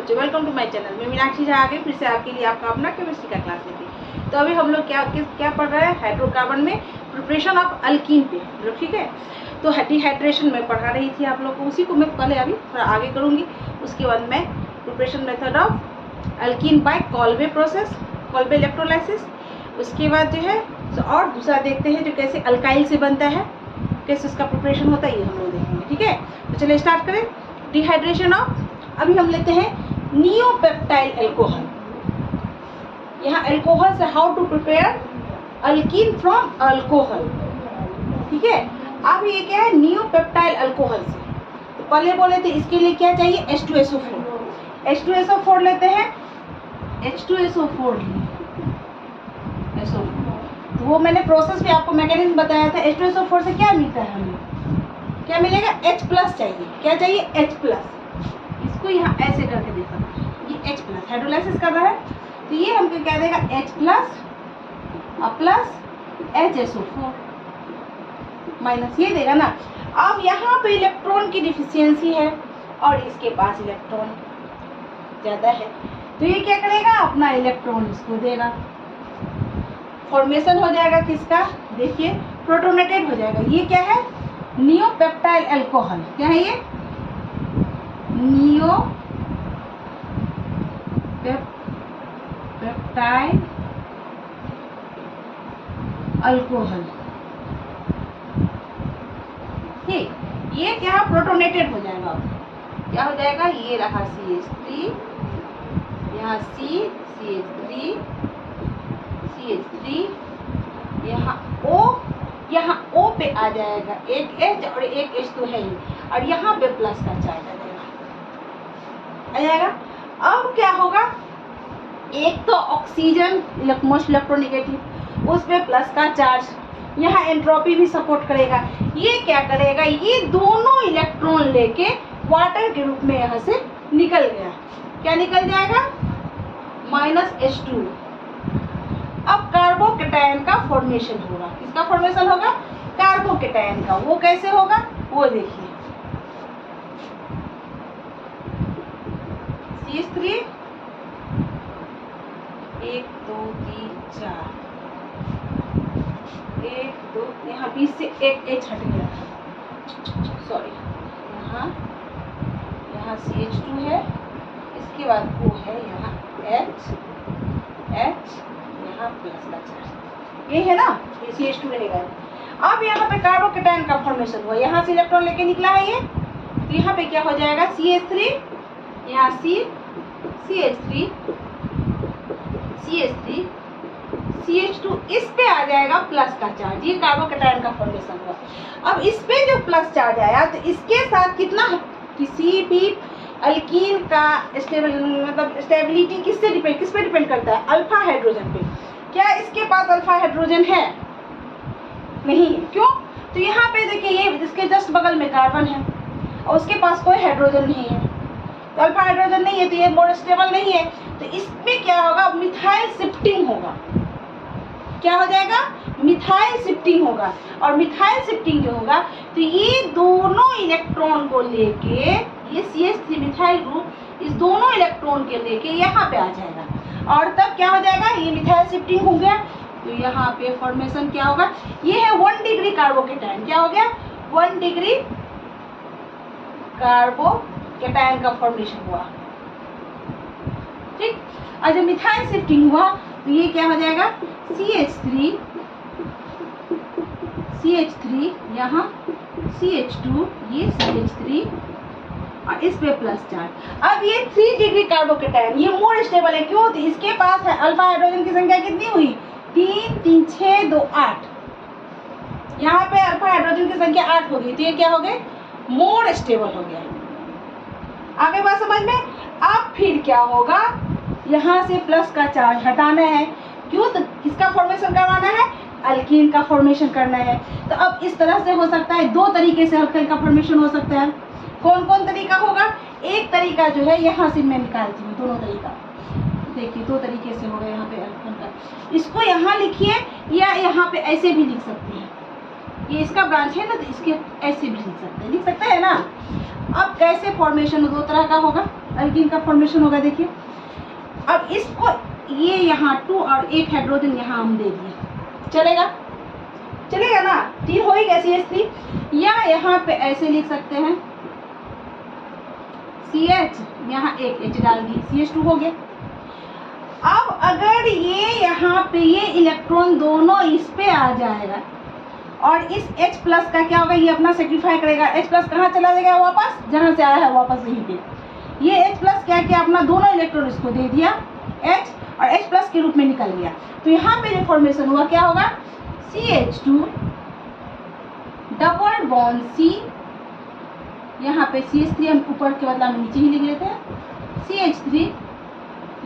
बच्चों, welcome to my channel. मैं मीनाक्षी झा आ गई फिर से आपके लिए आपका अपना केमिस्ट्री का क्लास लेके। तो अभी हम लोग क्या पढ़ रहे हैं, हाइड्रोकार्बन में प्रिपरेशन ऑफ अल्कीन पे हम लोग, ठीक है। तो डिहाइड्रेशन में पढ़ा रही थी आप लोग को, उसी को मैं पहले अभी थोड़ा आगे करूँगी। उसके बाद मैं preparation method of alkene by Kolbe process, Kolbe electrolysis. उसके बाद जो है और दूसरा देखते हैं जो कैसे अल्काइल से बनता है, कैसे उसका प्रिपरेशन होता है, ये हम लोग देखेंगे, ठीक है। तो चलिए स्टार्ट करें। डिहाइड्रेशन ऑफ, अभी हम लेते हैं नियोपेप्टाइल अल्कोहल। यहाँ अल्कोहल से how to prepare alkene from alcohol, ठीक है। अब ये क्या है, नियोपेप्टाइल अल्कोहल से। तो पहले बोले थे इसके लिए क्या चाहिए, H2SO4। H2SO4 लेते हैं, H2SO4 तो वो मैंने प्रोसेस भी आपको मैकेनिज्म बताया था। H2SO4 से क्या मिलता है हमें, क्या मिलेगा, H+ चाहिए। क्या चाहिए, H+। इसको यहाँ ऐसे करके देख सकते हैं, ये H+ हाइड्रोलाइसिस कर रहा है, तो ये हमको क्या देगा, H+ प्लस HSO4 माइनस, ये देगा ना। अब यहाँ पे इलेक्ट्रॉन की डिफिशियंसी है और इसके पास इलेक्ट्रॉन ज़्यादा है, तो ये क्या करेगा, अपना इलेक्ट्रॉन इसको देगा। फॉर्मेशन हो जाएगा किसका, देखिए प्रोटोनेटेड हो जाएगा। ये क्या है, नियोपेप्टाइल अल्कोहल। क्या है ये, नियोपेप्टाइल अल्कोहल, ठीक। ये क्या प्रोटोनेटेड हो जाएगा, क्या हो जाएगा, ये रहा CH3, यहाँ CH3, यहाँ O पे आ जाएगा एक H और एक H तो है ही, और यहाँ पे प्लस का चार्ज आ जाएगा। अब क्या होगा, एक तो ऑक्सीजन मोस्ट इलेक्ट्रोनेगेटिव, उस पे प्लस का चार्ज, यहाँ एंट्रोपी भी सपोर्ट करेगा। ये क्या करेगा, ये दोनों इलेक्ट्रॉन लेके वाटर के रूप में यहाँ से निकल गया। क्या निकल जाएगा, -H2। अब कार्बोकेटायन का फॉर्मेशन होगा। किसका फॉर्मेशन होगा, कार्बोकेटायन का। वो कैसे होगा, वो देखिए, CH3 1 2 3 4, 1 2, यहाँ बीच से एक H हट गया, सॉरी, यहाँ CH2 है, इसके बाद O है, यहाँ H, यहाँ प्लस का चार्ज, ये है ना, ये CH2 रहेगा। अब यहाँ पे कार्बोकेटायन का फॉर्मेशन हुआ, यहाँ से इलेक्ट्रॉन लेके निकला है ये, तो यहाँ पे क्या हो जाएगा, CH3, यहाँ CH3, CH2, इस पे आ जाएगा प्लस का चार्ज। ये कार्बोकेटायन का फॉर्मेशन हुआ। अब इस पे जो प्लस चार्ज आया, तो इसके साथ कितना, किसी भी अल्कीन का स्टेबिलिटी किस पे डिपेंड करता है, अल्फा हाइड्रोजन पे। क्या इसके पास अल्फा हाइड्रोजन है, नहीं है, क्यों, तो यहाँ पे देखिए ये इसके जस्ट बगल में कार्बन है और उसके पास कोई हाइड्रोजन नहीं है, तो अल्फा हाइड्रोजन नहीं है, तो ये मोर स्टेबल नहीं है। तो इसमें क्या होगा, मिथाइल शिफ्टिंग होगा। क्या हो जाएगा, मिथाइल शिफ्टिंग होगा। और मिथाइल शिफ्टिंग जो होगा, तो ये दोनों इलेक्ट्रॉन को लेके, ये CH3 मिथाइल ग्रुप इस दोनों इलेक्ट्रॉन के लेके यहाँ पे आ जाएगा, और तब क्या हो जाएगा, ये मिथाइल शिफ्टिंग हो गया। तो यहाँ पे फॉर्मेशन क्या होगा, ये है 1 डिग्री कार्बोकेटायन। क्या हो गया, 1 डिग्री कार्बोकेटायन का फॉर्मेशन हुआ, ठीक। और जब मिथाइल शिफ्टिंग हुआ, तो ये क्या हो जाएगा, CH3, यहाँ CH2, ये CH3 और इस पे प्लस चार्ज। अब ये 3 डिग्री कार्बोकेटायन, ये मोर स्टेबल है, क्यों, तो इसके पास है अल्फा हाइड्रोजन की संख्या कितनी हुई, 3 3 6 2 8, यहाँ पे अल्फा हाइड्रोजन की संख्या 8 हो गई, तो ये क्या हो गए, मोर स्टेबल हो गया। आगे बात समझ में। अब फिर क्या होगा, यहाँ से प्लस का चार्ज हटाना है, क्यों, तो किसका फॉर्मेशन करवाना है, अल्कीन का फॉर्मेशन करना है। तो अब इस तरह से हो सकता है, 2 तरीके से अल्कीन का फॉर्मेशन हो सकता है। कौन कौन तरीका होगा, एक तरीका जो है यहाँ से मैं निकालती हूँ, दोनों तरीका देखिए, 2 तरीके से होगा यहाँ पे अल्कीन का। इसको यहाँ लिखिए या यहाँ पे ऐसे भी लिख सकते हैं, ये इसका ब्रांच है ना, तो इसके ऐसे भी लिख सकते हैं ना। अब कैसे फॉर्मेशन 2 तरह का होगा अल्कीन का फॉर्मेशन होगा। देखिए अब इसको ये यहाँ 2 और एक हाइड्रोजन यहाँ हम दे दिए, चलेगा? चलेगा ना? 3 हो ही गया CH3। या यहाँ पे ऐसे लिख सकते हैं CH, यहाँ एक H डाल दिए, CH2 हो गया। अब अगर ये यहाँ पे ये इलेक्ट्रॉन दोनों इस पे आ जाएगा और इस H प्लस का क्या होगा, ये अपना सेक्रीफाई करेगा। H प्लस कहाँ चला जाएगा? वापस जहाँ से आया है वापस यहीं पे। ये H प्लस क्या किया, अपना दोनों इलेक्ट्रॉन इसको दे दिया H, और H प्लस के रूप में निकल गया। तो यहाँ पे जो फॉर्मेशन हुआ क्या होगा, CH2 डबल बॉन्ड C, यहाँ पे CH3 हम ऊपर के बदला में नीचे ही लिख लेते हैं, CH3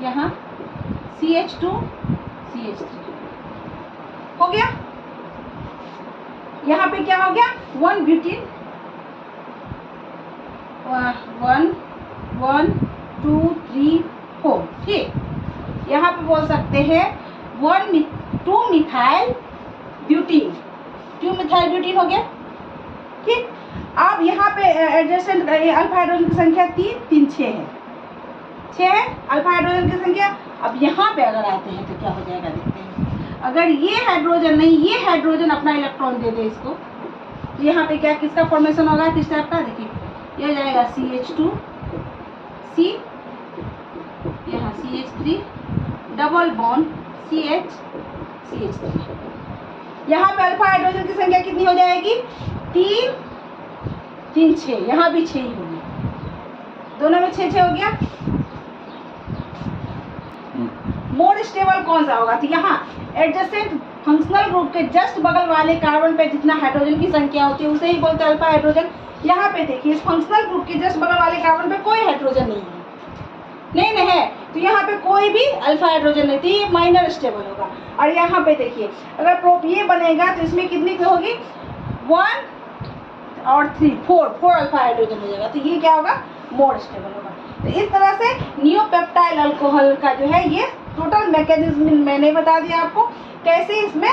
यहाँ CH2 CH3 हो गया। यहाँ पे क्या हो गया, 1 ब्यूटीन 1 1 2 3 4, ठीक। यहाँ पे बोल सकते हैं 2 मिथाइल ब्यूटीन, 2 मिथाइल ब्यूटीन हो गया, ठीक। अब यहाँ पे एडजेसेंट अल्फा हाइड्रोजन की संख्या 3 6 है, 6 है अल्फा हाइड्रोजन की संख्या। अब यहाँ पे अगर आते हैं तो क्या हो जाएगा, देखते हैं। अगर ये हाइड्रोजन नहीं, ये हाइड्रोजन अपना इलेक्ट्रॉन दे दे इसको, तो यहाँ पे क्या किसका फॉर्मेशन होगा, किस टाइप का, देखिए ये हो जाएगा CH2 C, यहाँ CH3 double bond CH CH3। यहाँ पे अल्फा हाइड्रोजन की संख्या कितनी हो जाएगी, 3 3 6, यहाँ भी 6 ही होगी, दोनों में 6 6 हो गया। मोर स्टेबल कौन सा होगा, तो यहाँ एडजेसेंट फंक्शनल ग्रुप के जस्ट बगल वाले कार्बन पे जितना हाइड्रोजन की संख्या होती है उसे ही बोलते हैं अल्फा हाइड्रोजन। यहाँ पे देखिए इस फंक्शनल ग्रुप के जस्ट बगल वाले कार्बन पे कोई हाइड्रोजन नहीं है, तो यहाँ पे कोई भी अल्फा हाइड्रोजन नहीं, तो ये माइनर स्टेबल होगा। और यहाँ पे देखिए अगर प्रोप ये बनेगा तो इसमें कितनी होगी, 1 और 3 4 अल्फा हाइड्रोजन हो जाएगा, तो ये क्या होगा, मोर स्टेबल होगा। तो इस तरह से नियोपेप्टाइल अल्कोहल का जो है ये टोटल मैकेनिज्म मैंने बता दिया आपको, कैसे इसमें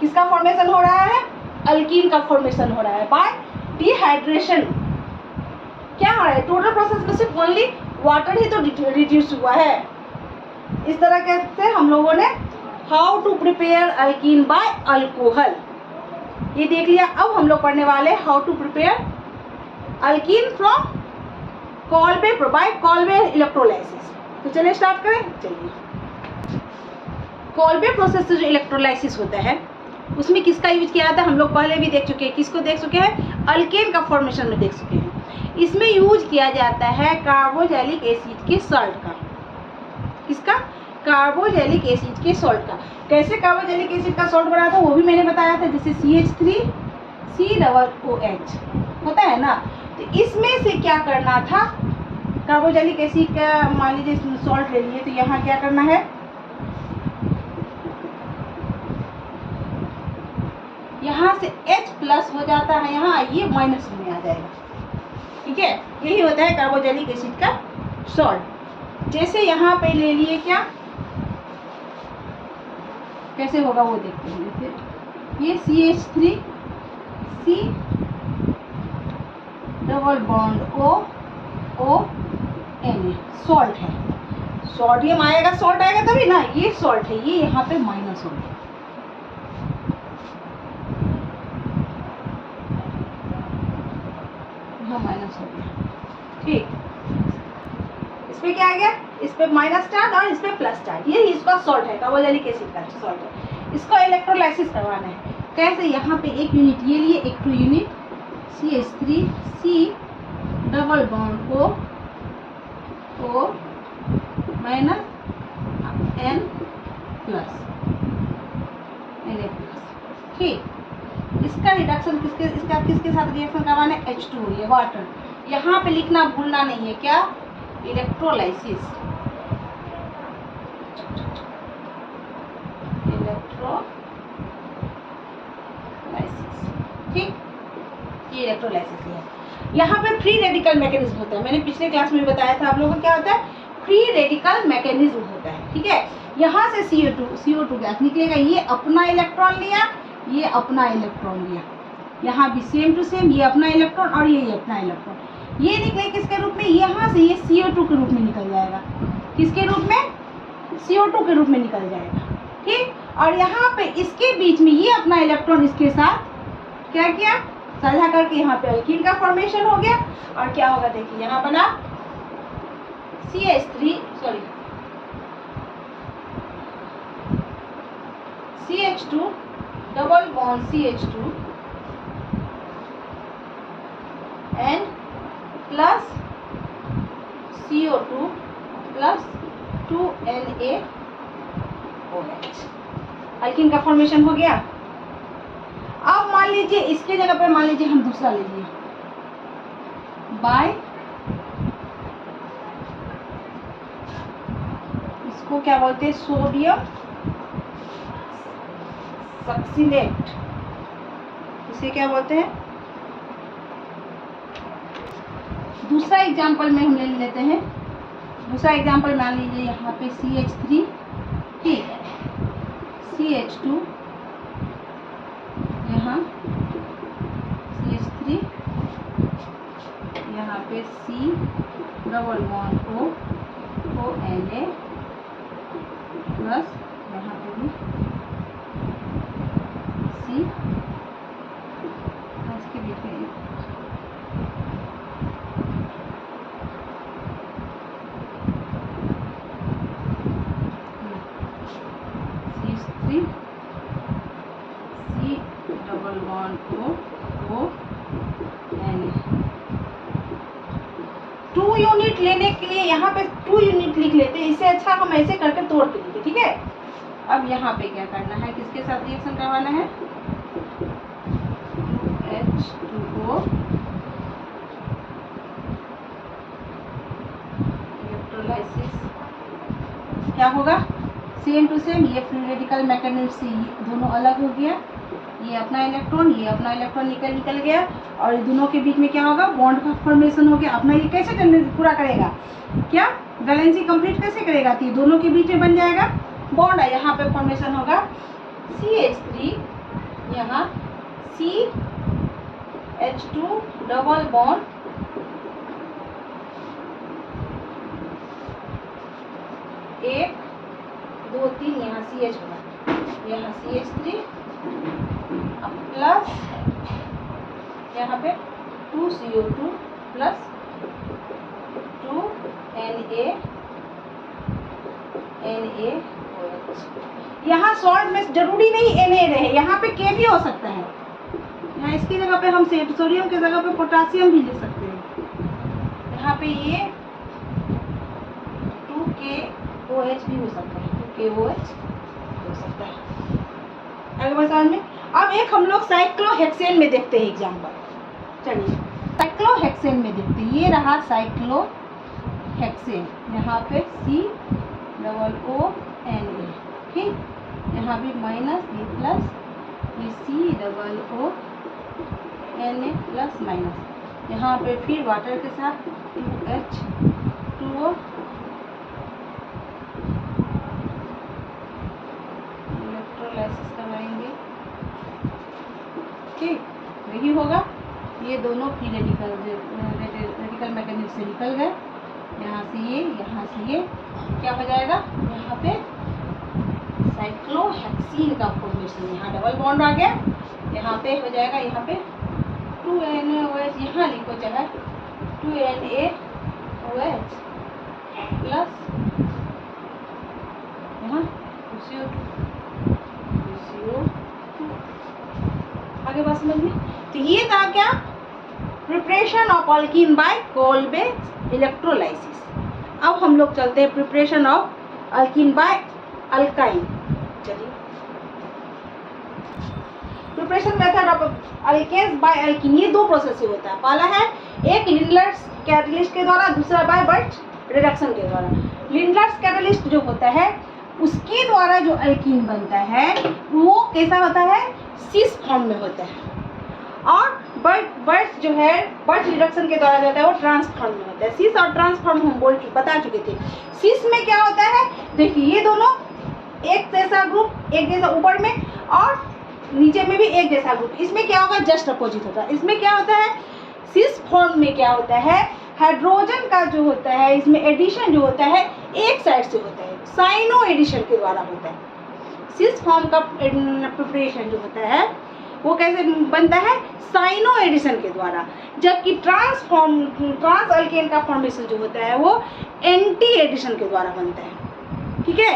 किसका फॉर्मेशन हो रहा है, अल्कीन का फॉर्मेशन हो रहा है बाय डिहाइड्रेशन। क्या हो रहा है, टोटल प्रोसेस में सिर्फ ओनली वाटर ही तो रिड्यूस हुआ है। इस तरह से हम लोगों ने how to prepare alkene by alcohol ये देख लिया। अब हम लोग पढ़ने वाले how to prepare alkene from Kolbe by Kolbe electrolysis. तो चलिए स्टार्ट करें। चलिए, कॉल्बे प्रोसेस से जो इलेक्ट्रोलाइसिस होता है उसमें किसका यूज किया जाता है, हम लोग पहले भी देख चुके हैं। किसको देख चुके हैं, अल्केन का फॉर्मेशन में देख चुके हैं। इसमें यूज किया जाता है कार्बोजेलिक एसिड के सॉल्ट का। किसका, कार्बोजेलिक एसिड के सॉल्ट का। कैसे कार्बोजेलिक एसिड का सॉल्ट बना था वो भी मैंने बताया था, जैसे CH3COOH होता है ना। तो इसमें से क्या करना था, कार्बोजेलिक एसिड का मान लीजिए सॉल्ट ले लिए, तो यहाँ क्या करना है, यहाँ से H प्लस हो जाता है, यहाँ ये माइनस में आ जाएगा, ठीक है। यही होता है कार्बोजेलिक एसिड का सॉल्ट। जैसे यहाँ पे ले लिए, क्या कैसे होगा वो देखते हैं। जैसे ये CH3C double bond OONA salt है। सोडियम आएगा, सॉल्ट आएगा तभी ना, ये सॉल्ट है, ये यहाँ पे माइनस हो गया, माइनस हो गया, ठीक। इस पे क्या आ गया, इस पे माइनस चार्ज और इस पे प्लस चार्ज, ये इसका सॉल्ट है, कार्बोजेलिक एसिड का सॉल्ट है। इसको इलेक्ट्रोलाइसिस करवाना है। कैसे, यहाँ पे एक यूनिट ये लिए, एक 2 unit CH3C double bond O minus N plus Na plus, ठीक। इसका रिडक्शन किसके साथ रिएक्शन करवाना है, H2O, ये वाटर। यहाँ पे लिखना भूलना नहीं है, क्या, इलेक्ट्रोलाइसिस, ठीक। ये इलेक्ट्रोलाइसिस है। यहाँ पे फ्री रेडिकल मैकेनिज्म होता है, मैंने पिछले क्लास में बताया था आप लोगों को, क्या होता है, फ्री रेडिकल मैकेनिज्म होता है, ठीक है। यहाँ से CO2 गैस निकलेगा, ये अपना इलेक्ट्रॉन लिया, ये अपना इलेक्ट्रॉन लिया, यहाँ भी सेम टू सेम, ये अपना इलेक्ट्रॉन और ये अपना इलेक्ट्रॉन। ये निकले किसके रूप में, यहाँ से ये CO2 के रूप में निकल जाएगा। किसके रूप में, CO2 के रूप में निकल जाएगा। ठीक, और यहाँ पे इसके बीच में ये अपना इलेक्ट्रॉन इसके साथ क्या किया, साझा करके यहाँ पे अल्कीन का फॉर्मेशन हो गया। और क्या होगा देखिए, यहाँ बना CH2 double bond CH2 and plus CO2 plus 2NaOH, alkyne का फॉर्मेशन हो गया। अब मान लीजिए इसके जगह पे मान लीजिए हम दूसरा लीजिए, बाय, इसको क्या बोलते हैं, सोडियम सक्सिनेट, इसे क्या बोलते हैं। दूसरा एग्जाम्पल में हम ले लेते हैं। दूसरा एग्जाम्पल मान लीजिए यहाँ पे CH3, ठीक, CH2, यहाँ CH3, यहाँ पे C double bond ONA plus यहाँ पे भी C, इसके बीच में CH3 C double bond ONA। 2 unit लेने के लिए यहाँ पे 2 यूनिट लिख लेते हैं, इससे अच्छा हम ऐसे करके तोड़ के लिखे, ठीक है। अब यहाँ पे क्या करना है, किसके साथ रिएक्शन करवाना है, H2O इलेक्ट्रोलाइसिस, क्या होगा, सेम टू सेम, ये फ्री रेडिकल मैकेनिज्म से दोनों अलग हो गया, ये अपना इलेक्ट्रॉन निकल गया, और दोनों के बीच में क्या होगा, बॉन्ड का फॉर्मेशन हो गया। अपना ये कैसे पूरा करेगा, क्या वैलेंसी कंप्लीट कैसे करेगा, तो दोनों के बीच में बन जाएगा बॉन्ड है, यहाँ पे फॉर्मेशन होगा CH3, यहाँ CH2 डबल बॉन्ड एक 2 3, यहाँ CH होगा, यहाँ CH3 प्लस यहाँ पे 2CO2 प्लस 2NaOH। यहाँ सॉल्ट में जरूरी नहीं Na रहे, यहाँ पे K भी हो सकता है, यहाँ इसकी जगह पे हम सोडियम की जगह पे पोटासियम भी लिख सकते हैं। यहाँ पे ये 2KOH भी हो सकता है, 2KOH हो सकता है। आगे बात समझ में। अब एक हम लोग साइक्लोहेक्सेन में देखते हैं एग्जाम्पल, चलिए साइक्लोहेक्सेन में देखते हैं। ये रहा साइक्लोहेक्सेन, यहाँ पे COONA, ठीक, यहाँ भी माइनस, ये प्लस, ये COONA प्लस माइनस, यहाँ पे फिर वाटर के साथ 2H2O, इलेक्ट्रोलाइसिस करवाएंगे, ठीक, यही होगा। ये दोनों फ्री रेडिकल मैकेनिज्म से निकल गए, यहाँ से ये क्या हो जाएगा, यहाँ पे साइक्लोहेक्सीन का फॉर्मेशन, यहाँ डबल बॉन्ड आ गया, यहाँ पे हो जाएगा, यहाँ पे 2NaOH, यहाँ लिखो चाहे 2NaOH प्लस यहाँ 2CO2। आगे बात समझ में। तो ये था क्या, preparation of alkene by Kolbe electrolysis. अब हम लोग चलते हैं preparation of alkene by alkyne. चलिए, preparation method of alkanes by alkene, ये 2 प्रोसेस से होता है। पहला है एक लिंडलर्स कैटलिस्ट के द्वारा, दूसरा बाय बर्च रिडक्शन के द्वारा। लिंडलर्स कैटलिस्ट जो होता है उसके द्वारा जो अल्कीन बनता है वो कैसा होता है, सिस फॉर्म में होता है, और बर्च जो है बर्च रिडक्शन के द्वारा जो होता है वो ट्रांस फॉर्म में होता है। सिस और ट्रांस फॉर्म हम बता चुके थे। सिस में क्या होता है, देखिए ये दोनों एक जैसा ग्रुप, एक जैसा ऊपर में और नीचे में भी एक जैसा ग्रुप, इसमें क्या होगा, जस्ट अपोजिट होता है। इसमें क्या होता है, सिस फॉर्म में क्या होता है, हाइड्रोजन का जो होता है इसमें एडिशन जो होता है एक साइड से होता है, साइनो एडिशन के द्वारा होता है। सिस फॉर्म का प्रिपरेशन जो होता है वो कैसे बनता है, साइनो एडिशन के द्वारा, जबकि ट्रांस अल्केन का फॉर्मेशन जो होता है वो एंटी एडिशन के द्वारा बनता है। ठीक है,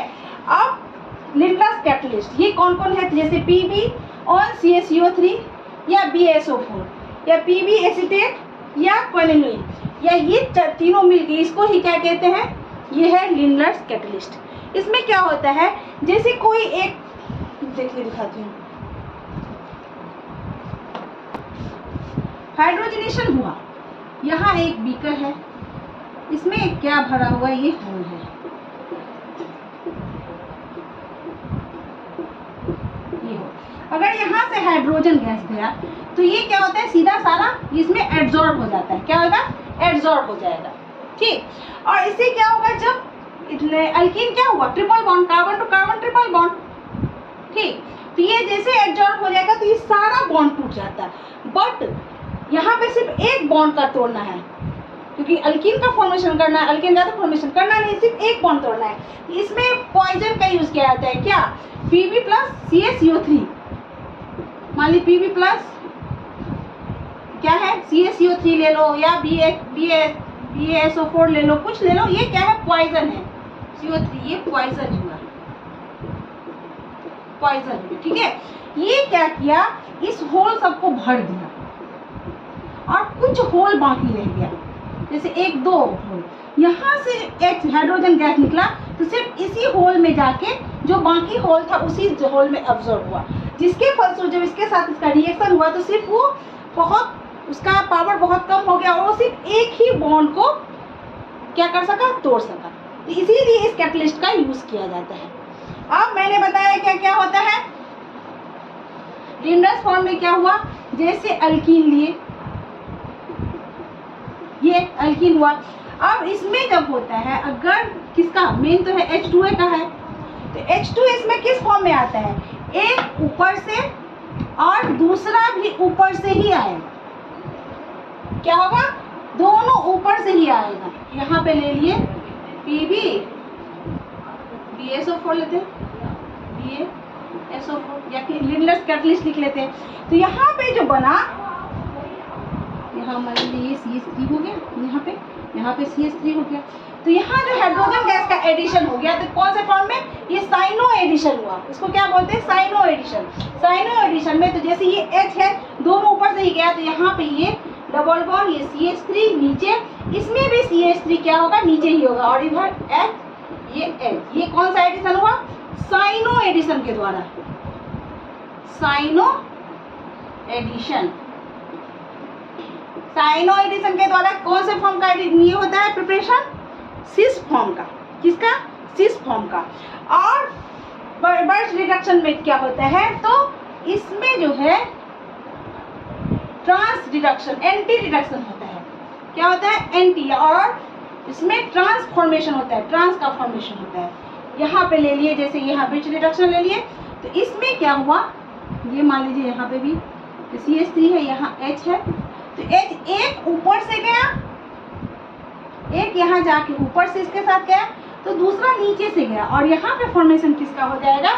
अब लिंडर्स कैटलिस्ट ये कौन कौन है, जैसे पीबी ऑन CaCO3 या BaSO4 या पीबी एसीटेट या क्विनोलिन, या ये तीनों मिलके इसको ही क्या कहते हैं, ये है लिंडर्स कैटलिस्ट। इसमें क्या होता है, जैसे कोई एक देखिए दिखाती हूँ, हाइड्रोजनेशन हुआ, यहाँ एक बीकर है, इसमें क्या भरा हुआ, ये होल है, ये हो। अगर यहाँ से हाइड्रोजन गैस गया तो ये क्या होता है, सीधा सारा इसमें एब्जॉर्ब हो जाता है, क्या होगा, एब्जॉर्ब हो जाएगा। ठीक, और इससे क्या होगा, जब इतने अल्कीन क्या हुआ, triple bond, carbon to carbon triple bond. ठीक, तो ये जैसे एब्जॉर्ब हो जाएगा तो ये सारा बॉन्ड टूट जाता है, बट यहाँ पे सिर्फ एक बॉन्ड का तोड़ना है, क्योंकि अल्कीन का फॉर्मेशन करना है, अल्कीन का तो फॉर्मेशन करना नहीं, सिर्फ एक बॉन्ड तोड़ना है। इसमें पॉइजन का यूज किया जाता है, क्या, Pb प्लस CaCO3, मान ली Pb प्लस क्या है, CaCO3 ले लो या BaSO4 ले लो, कुछ ले लो, ये क्या है, पॉइजन है, CO3 ये पॉइजन हुआ, पॉइजन। ठीक है, ये क्या किया, इस होल सबको भर दिया और कुछ होल बाकी रह गया, जैसे एक दो होल, यहाँ से एक हाइड्रोजन गैस निकला तो सिर्फ इसी होल में जाके जो बाकी होल था उसी होल में अब्जॉर्ब हुआ, जिसके फलस्वरूप जब इसके साथ इसका रिएक्शन हुआ तो सिर्फ वो बहुत, उसका पावर बहुत कम हो गया और वो सिर्फ एक ही बॉन्ड को क्या कर सका, तोड़ सका। तो इसीलिए इस कैटलिस्ट का यूज किया जाता है। अब मैंने बताया क्या क्या होता है, लिंडर्स फॉर्म में क्या हुआ, जैसे अल्कीन लिए, ये अल्कीन हुआ। अब इसमें जब होता है, अगर किसका मेन तो है H2A का है, तो H2 इसमें किस फॉर्म में आता है, एक ऊपर से और दूसरा भी ऊपर से ही आएगा, क्या होगा, दोनों ऊपर से ही आएगा। यहाँ पे ले लिए Pb BaSO4 लेते हैं, BaSO4 या फिर लिंडर्स कैटलिस्ट लिख लेते हैं। तो यहाँ पे जो बना, यहाँ मान लीजिए CH3 हो गया, यहाँ पे CH3 हो गया, तो यहाँ जो हाइड्रोजन गैस का एडिशन हो गया, तो कौन से फॉर्म में, ये साइनो एडिशन हुआ, इसको क्या बोलते हैं, साइनो एडिशन। साइनो एडिशन में तो जैसे ये H है, दोनों ऊपर से ही गया, तो यहाँ पे ये डबल बॉन्ड, ये CH3 नीचे, इसमें भी CH3 क्या होगा, नीचे ही होगा, और इधर H, ये H, ये कौन सा एडिशन हुआ, साइनो एडिशन के द्वारा, साइनो एडिशन। साइनो एडिशन के द्वारा कौन से फॉर्म का ये होता है प्रिपरेशन, सिस फॉर्म का, किसका, सिस फॉर्म का। और बर्च रिडक्शन में क्या होता है, तो इसमें जो है ट्रांस रिडक्शन, एंटी रिडक्शन होता है, क्या होता है, एंटी, और इसमें ट्रांसफॉर्मेशन होता है, ट्रांस का फॉर्मेशन होता है। यहाँ पे ले लिए, जैसे यहाँ ब्रिज रिडक्शन ले लिए, तो इसमें क्या हुआ, ये मान लीजिए यहाँ पे भी CH3 है, यहाँ H है, तो H एक ऊपर से गया, एक यहाँ जाके ऊपर से इसके साथ गया, तो दूसरा नीचे से गया, और यहाँ पे फॉर्मेशन किसका हो जाएगा,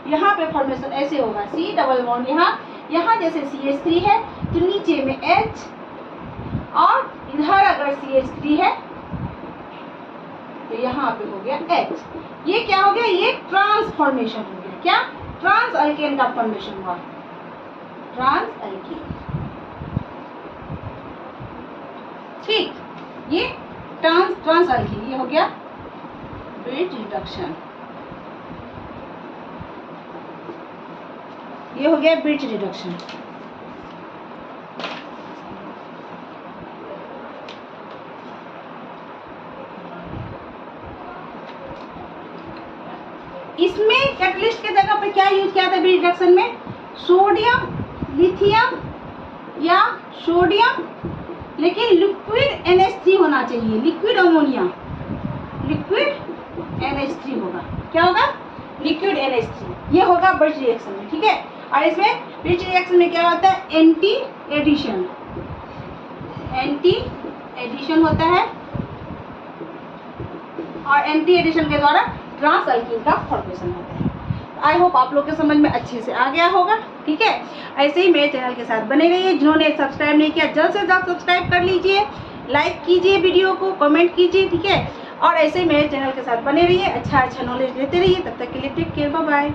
यहाँ पे फॉर्मेशन ऐसे होगा, C डबल बॉन्ड, यहाँ जैसे CH3 है तो नीचे में H, और इधर अगर CH3 है तो यहाँ पे हो गया H। ये क्या हो गया, ये ट्रांसफॉर्मेशन हो गया, क्या, ट्रांस अल्केन का फॉर्मेशन हुआ, ट्रांस अल्केन। ठीक, ये ट्रांस अल्केन, ये हो गया ब्रिज रिडक्शन, ये हो गया ब्रिज रिडक्शन। इसमें कैटलिस्ट के जगह पे क्या यूज किया था ब्रिज रिडक्शन में, सोडियम, लिथियम या सोडियम, लेकिन लिक्विड NH3 होना चाहिए, लिक्विड अमोनिया, लिक्विड NH3 होगा, क्या होगा, लिक्विड NH3, ये होगा ब्रिज रिएक्शन में। ठीक है, और इसमें ब्रिज रिएक्शन में क्या होता है, एंटी एडिशन, एंटी एडिशन होता है और एंटी एडिशन के द्वारा ट्रांस अल्कीन का फॉर्मेशन होता है। आई होप आप लोग के समझ में अच्छे से आ गया होगा। ठीक है, ऐसे ही मेरे चैनल के साथ बने रहिए। जिन्होंने सब्सक्राइब नहीं किया जल्द से जल्द सब्सक्राइब कर लीजिए, लाइक कीजिए वीडियो को, कमेंट कीजिए। ठीक है, और ऐसे ही मेरे चैनल के साथ बने रहिए, अच्छा नॉलेज लेते रहिए। तब तक के लिए टेक केयर, बाय बाय।